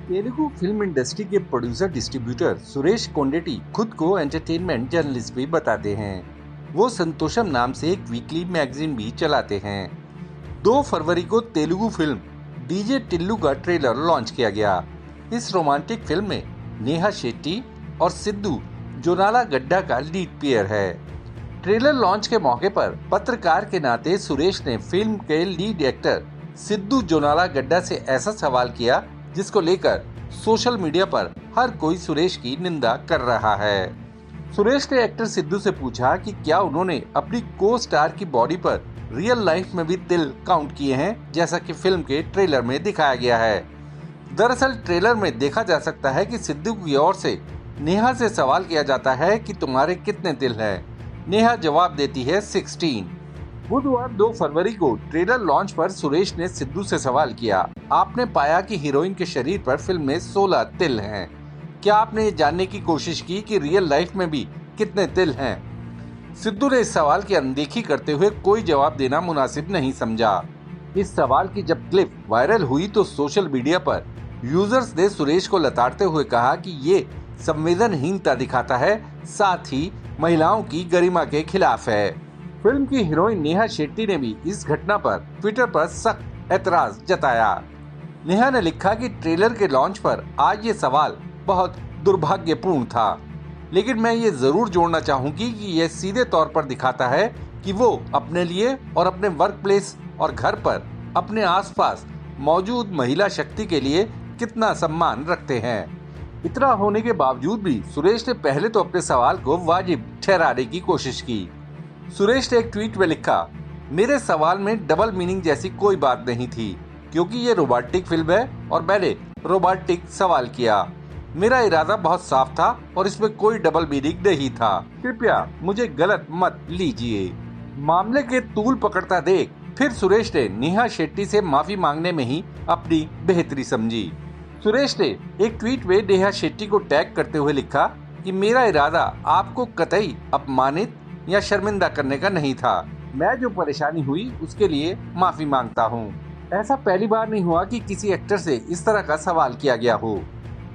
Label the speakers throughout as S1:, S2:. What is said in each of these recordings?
S1: Telugu film industry के producer distributor Suresh कोंडेटी खुद को एंटरटेनमेंट जर्नलिस्ट भी बताते हैं। वो संतोषम नाम से एक वीकली मैगजीन भी चलाते हैं। 2 फरवरी को तेलुगु फिल्म डीजे टिल्लू का ट्रेलर लॉन्च किया गया। इस रोमांटिक फिल्म में नेहा शेट्टी और सिद्धू जोनाला गड्ढा का लीड पेयर है। ट्रेलर लॉन्च के मौके पर पत्रकार के नाते सुरेश ने फिल्म के लीड एक्टर सिद्धू जोनाला गड्ढा से ऐसा सवाल किया जिसको लेकर सोशल मीडिया पर हर कोई सुरेश की निंदा कर रहा है। सुरेश ने एक्टर सिद्धू से पूछा कि क्या उन्होंने अपनी को स्टार की बॉडी पर रियल लाइफ में भी तिल काउंट किए हैं, जैसा कि फिल्म के ट्रेलर में दिखाया गया है। दरअसल ट्रेलर में देखा जा सकता है कि सिद्धू की ओर से नेहा से सवाल किया जाता है कि तुम्हारे कितने तिल हैं। नेहा जवाब देती है 16। बुधवार 2 फरवरी को ट्रेलर लॉन्च पर सुरेश ने सिद्धू से सवाल किया, आपने पाया कि हीरोइन के शरीर पर फिल्म में 16 तिल हैं। क्या आपने ये जानने की कोशिश की कि रियल लाइफ में भी कितने तिल हैं? सिद्धू ने इस सवाल की अनदेखी करते हुए कोई जवाब देना मुनासिब नहीं समझा। इस सवाल की जब क्लिप वायरल हुई तो सोशल मीडिया पर यूजर्स ने सुरेश को लताड़ते हुए कहा कि ये संवेदनहीनता दिखाता है, साथ ही महिलाओं की गरिमा के खिलाफ है। फिल्म की हीरोइन नेहा शेट्टी ने भी इस घटना पर ट्विटर पर सख्त एतराज जताया। नेहा ने लिखा कि ट्रेलर के लॉन्च पर आज ये सवाल बहुत दुर्भाग्यपूर्ण था, लेकिन मैं ये जरूर जोड़ना चाहूंगी कि यह सीधे तौर पर दिखाता है कि वो अपने लिए और अपने वर्क प्लेस और घर पर अपने आसपास मौजूद महिला शक्ति के लिए कितना सम्मान रखते हैं। इतना होने के बावजूद भी सुरेश ने पहले तो अपने सवाल को वाजिब ठहराने की कोशिश की। सुरेश ने एक ट्वीट में लिखा, मेरे सवाल में डबल मीनिंग जैसी कोई बात नहीं थी, क्योंकि ये रोमांटिक फिल्म है और मैंने रोमांटिक सवाल किया। मेरा इरादा बहुत साफ था और इसमें कोई डबल मीनिंग नहीं था। कृपया मुझे गलत मत लीजिए। मामले के तूल पकड़ता देख फिर सुरेश ने नेहा शेट्टी से माफी मांगने में ही अपनी बेहतरी समझी। सुरेश ने एक ट्वीट में नेहा शेट्टी को टैग करते हुए लिखा कि मेरा इरादा आपको कतई अपमानित या शर्मिंदा करने का नहीं था। मैं जो परेशानी हुई उसके लिए माफी मांगता हूँ। ऐसा पहली बार नहीं हुआ कि किसी एक्टर से इस तरह का सवाल किया गया हो।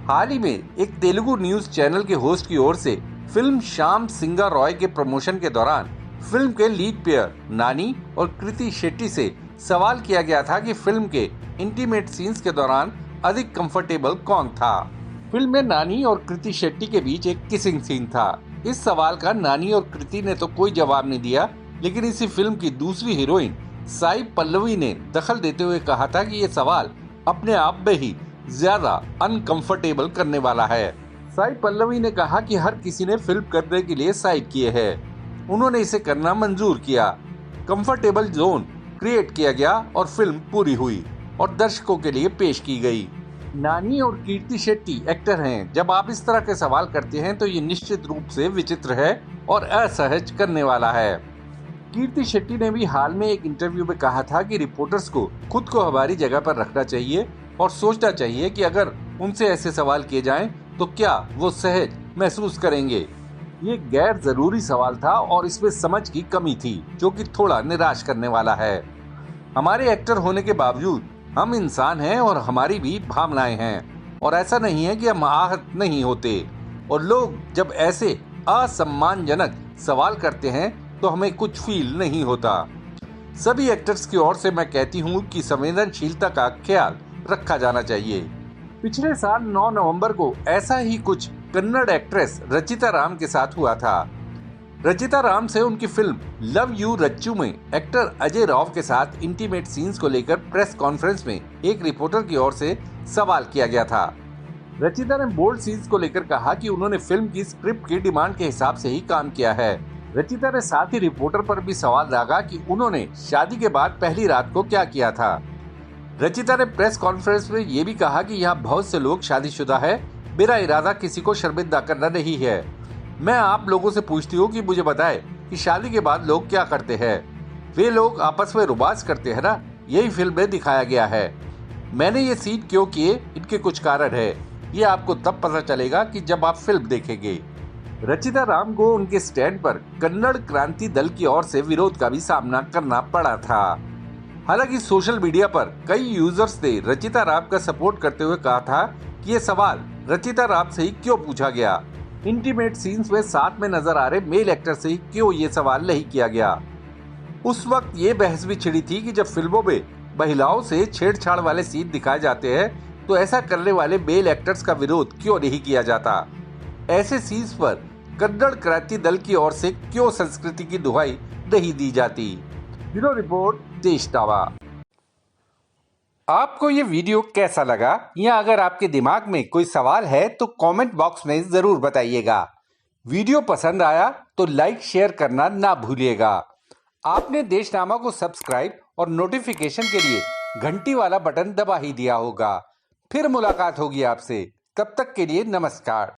S1: हाल ही में एक तेलुगु न्यूज चैनल के होस्ट की ओर से फिल्म श्याम सिंगा रॉय के प्रमोशन के दौरान फिल्म के लीड पेयर नानी और कृति शेट्टी से सवाल किया गया था कि फिल्म के इंटीमेट सीन्स के दौरान अधिक कंफर्टेबल कौन था। फिल्म में नानी और कृति शेट्टी के बीच एक किसिंग सीन था। इस सवाल का नानी और कृति ने तो कोई जवाब नहीं दिया, लेकिन इसी फिल्म की दूसरी हीरोइन साई पल्लवी ने दखल देते हुए कहा था कि ये सवाल अपने आप में ही ज्यादा अनकंफर्टेबल करने वाला है। साई पल्लवी ने कहा कि हर किसी ने फिल्म करने के लिए साइड किए हैं, उन्होंने इसे करना मंजूर किया। कंफर्टेबल जोन क्रिएट किया गया और फिल्म पूरी हुई और दर्शकों के लिए पेश की गई। नानी और कीर्ति शेट्टी एक्टर हैं। जब आप इस तरह के सवाल करते हैं तो ये निश्चित रूप से विचित्र है और असहज करने वाला है। कीर्ति शेट्टी ने भी हाल में एक इंटरव्यू में कहा था कि रिपोर्टर्स को खुद को हमारी जगह पर रखना चाहिए और सोचना चाहिए कि अगर उनसे ऐसे सवाल किए जाएं तो क्या वो सहज महसूस करेंगे। ये गैर जरूरी सवाल था और इसमें समझ की कमी थी, जो कि थोड़ा निराश करने वाला है। हमारे एक्टर होने के बावजूद हम इंसान हैं और हमारी भी भावनाएं हैं, और ऐसा नहीं है कि हम आहत नहीं होते। और लोग जब ऐसे असम्मानजनक सवाल करते हैं तो हमें कुछ फील नहीं होता। सभी एक्टर्स की ओर से मैं कहती हूँ कि संवेदनशीलता का ख्याल रखा जाना चाहिए। पिछले साल 9 नवंबर को ऐसा ही कुछ कन्नड़ एक्ट्रेस रचिता राम के साथ हुआ था। रचिता राम से उनकी फिल्म लव यू रच्चू में एक्टर अजय राव के साथ इंटीमेट सीन्स को लेकर प्रेस कॉन्फ्रेंस में एक रिपोर्टर की ओर से सवाल किया गया था। रचिता ने बोल्ड सीन्स को लेकर कहा कि उन्होंने फिल्म की स्क्रिप्ट की डिमांड के हिसाब से ही काम किया है। रचिता ने साथ ही रिपोर्टर पर भी सवाल दागा कि उन्होंने शादी के बाद पहली रात को क्या किया था। रचिता ने प्रेस कॉन्फ्रेंस में ये भी कहा कि यहाँ बहुत से लोग शादीशुदा है, मेरा इरादा किसी को शर्मिंदा करना नहीं है। मैं आप लोगों से पूछती हूँ कि मुझे बताएं कि शादी के बाद लोग क्या करते हैं। वे लोग आपस में रोमांस करते हैं ना, यही फिल्म में दिखाया गया है। मैंने ये सीन क्यों किए, इनके कुछ कारण है। ये आपको तब पता चलेगा कि जब आप फिल्म देखेंगे। रचिता राम को उनके स्टैंड पर कन्नड़ क्रांति दल की ओर से विरोध का भी सामना करना पड़ा था। हालांकि सोशल मीडिया पर कई यूजर्स ने रचिता राम का सपोर्ट करते हुए कहा था कि ये सवाल रचिता राम से ही क्यों पूछा गया। इंटीमेट सीन्स में साथ में नजर आ रहे मेल एक्टर से ही क्यों ये सवाल नहीं किया गया। उस वक्त ये बहस भी छिड़ी थी कि जब फिल्मों में महिलाओं से छेड़छाड़ वाले सीन दिखाए जाते हैं तो ऐसा करने वाले मेल एक्टर्स का विरोध क्यों नहीं किया जाता। ऐसे सीन्स पर कन्नड़ क्रांति दल की ओर से क्यों संस्कृति की दुहाई नहीं दी जाती। ब्यूरो रिपोर्ट, देश दावा। आपको ये वीडियो कैसा लगा, या अगर आपके दिमाग में कोई सवाल है तो कमेंट बॉक्स में जरूर बताइएगा। वीडियो पसंद आया तो लाइक शेयर करना ना भूलिएगा। आपने देशनामा को सब्सक्राइब और नोटिफिकेशन के लिए घंटी वाला बटन दबा ही दिया होगा। फिर मुलाकात होगी आपसे, तब तक के लिए नमस्कार।